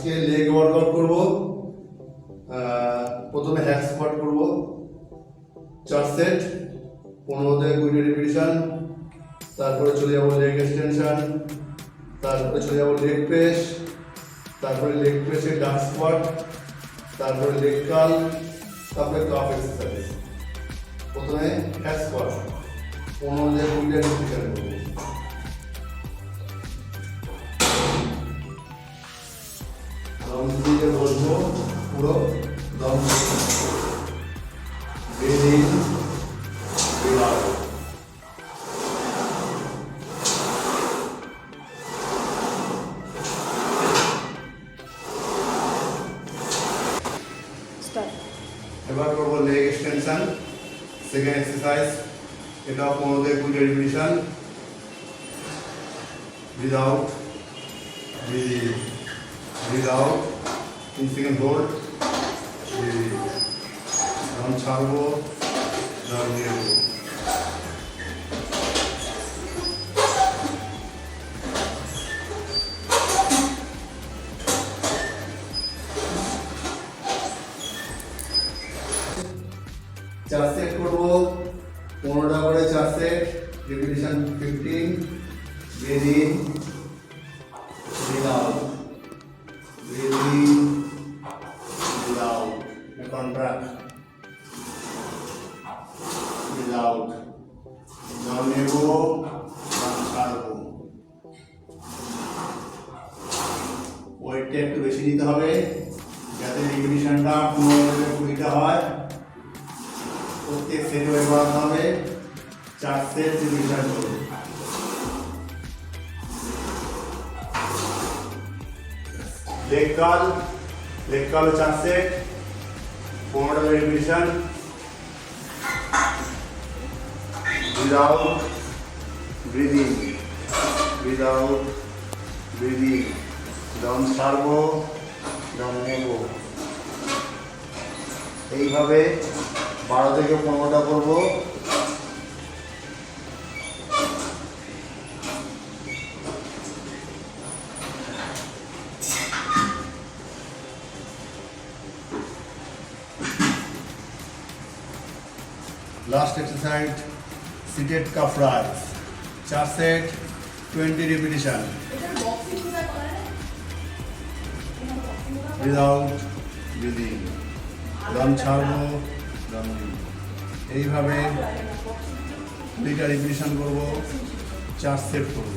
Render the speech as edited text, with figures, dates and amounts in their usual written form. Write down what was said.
আজকে leg workout করব। প্রথমে হ্যাক স্কোয়াট করব 4 সেট 15 থেকে 20 রিপিটিশন। তারপরে চলে যাব লেগ এক্সটেনশন, তারপরে চলে যাব লেগ প্রেস, তারপরে লেগ প্রেসে ডাক স্কোয়াট, তারপরে লেগ কার্ল, তারপরে কাফ এক্সারসাইজ। প্রথমে হ্যাক স্কোয়াট 15 থেকে 20 রিপিটিশন করব। দম দিয়ে বসবো, পুরো দম ব্রিথ ইন, ব্রিথ আউট। এবার করবো লেগ এক্সটেনশন, সেকেন্ড এক্সারসাইজ। এটা 15 থেকে 20 repetition. Breathe out, breathe in, breathe out, 3 second hold, breathe in. দম ছাড়বো, দম নেব। চার সেট করবো, 15টা করে 4 set, repetition 15। Breathe in, breathe out, breathe in, breathe out, contract, breathe out. দম নেব, দম ছাড়বো। ওয়েটটা একটু বেশি নিতে হবে যাতে রিপিটিশনটা 15 থেকে 20টা হয়। প্রত্যেক সেট ওয়েট বাড়াতে হবে। 4 সেট রিপিটিশন করব। লেগ কার্ল, 4 সেট, 15টা repetition. Breathe out, breathe in, breathe out, breathe in. দম ছাড়বো, দম নেব। এইভাবে 12 থেকে 15টা করব। Last exercise seated calf raise, 4 set, 20 repetition. Breathe out, breathe in, দম ছাড়বো, দম নিব। এইভাবে 20টা রিপিটিশন করব, 4 সেট করব।